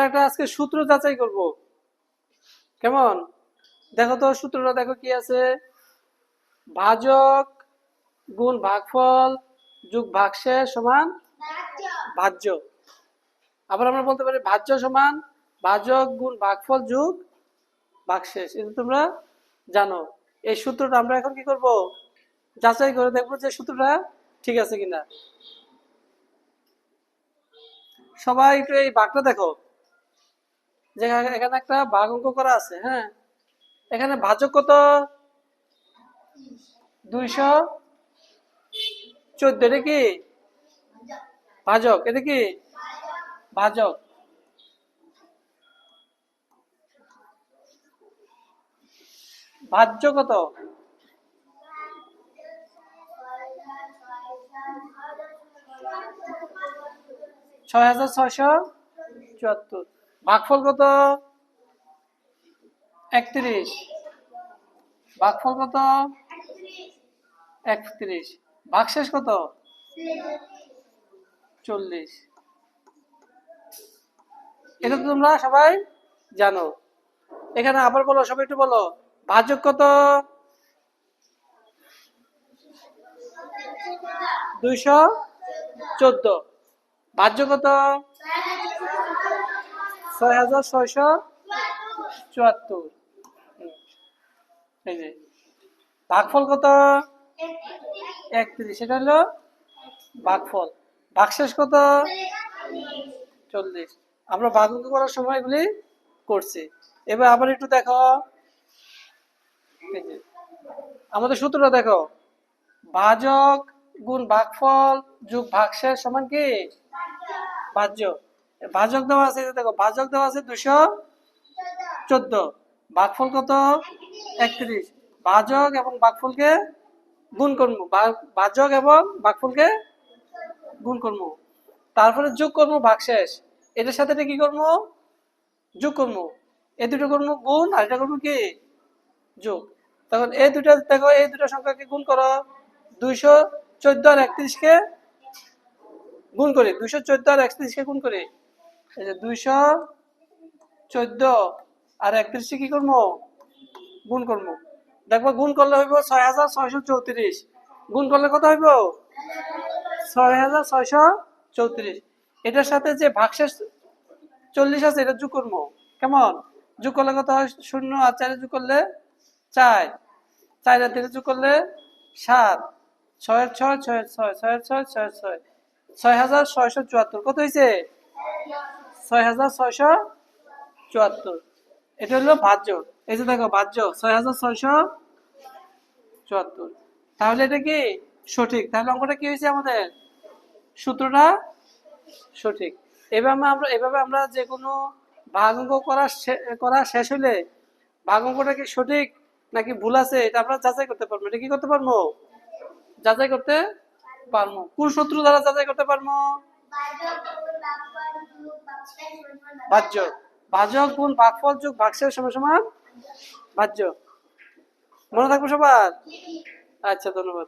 একটা আজকে সূত্র যাচাই করব। কেমন? দেখো তো সূত্রটা, দেখো কি আছে। ভাজক গুণ ভাগফল যোগ ভাগশেষ সমান ভাজ্য। আবার আমরা বলতে পারি ভাজ্য সমান ভাজক গুণ ভাগফল যোগ ভাগশেষ। এটা তোমরা জানো। এই সূত্রটা আমরা এখন কি করব? যাচাই করে দেখবো যে সূত্রটা ঠিক আছে কিনা। সবাই একটু এই ভাগটা দেখো, যে এখানে একটা ভাগ অঙ্ক করা আছে। হ্যাঁ, এখানে ভাজক কত? 214। এটা কি ভাজক? এটা কি ভাজক? ভাজ্য কত? 6674। ভাগফল কত? 31। ভাগফল কত? 31। ভাগশেষ কত? 40। এটা তো তোমরা সবাই জানো। এখানে আবার বলো, সবাই একটু বলো। ভাজক কত? 214। ভাজ্য কত? 6674। এই যে ভাগফল কত? 31। সেটা হলো ভাগফল। ভাগশেষ কত? 40। আমরা ভাগ অঙ্ক করার সময় এগুলি করছি। এবার আবার একটু দেখো, এই যে আমাদের সূত্রটা দেখো। ভাজক গুণ ভাগফল যোগ ভাগশেষ সমান কি ভাজ্য। ভাজক দেওয়া আছে, এই যে দেখো ভাজক দেওয়া আছে 214। ভাগফল কত? 31। ভাজক এবং ভাগফলকে গুণ করবো। ভাজক এবং ভাগফলকে গুণ করবো, তারপরে যোগ করবো ভাগশেষ। এটার সাথে এটা কি করবো? যোগ করবো। এই দুটো করবো গুণ, আর এটা করবো কি যোগ। তখন এই দুটা দেখো, এই দুটো সংখ্যাকে গুণ করো। 214 আর 31কে গুণ করি। 214 আর 31কে গুণ করি। এই যে 214 আর 31কে কি করবো? গুণ করবো। দেখবো গুণ করলে হইব 6634। গুণ করলে কত হইব? 6634। এটার সাথে যে ভাগশেষ 40 আছে, এটা যোগ করবো। কেমন? যোগ করলে কত হয়? 0 আর 4 যোগ করলে 4। 4 আর 3 যোগ করলে 7। 6 এর 6, 6 এর 6, 6 এর 6, 6 এর 6, 6674। কত হয়েছে? 6674। এটা হলো ভাজ্য। এই যে দেখো ভাজ্য 6674। তাহলে এটা কি সঠিক? তাহলে অঙ্কটা কি হয়েছে আমাদের? সূত্রটা সঠিক। এভাবে আমরা যে কোনো ভাগ অঙ্ক করা শেষ হলে ভাগ অঙ্কটা কি সঠিক নাকি ভুল আছে, এটা আমরা যাচাই করতে পারবো। এটা কি করতে পারবো? যাচাই করতে পারবো। কোন সূত্র দ্বারা যাচাই করতে পারবো? ভাজ্য। ভাজক গুণ ভাগফল যোগ ভাগশেষ সমান সমান ভাজ্য। মনে থাকবে সবার? আচ্ছা, ধন্যবাদ।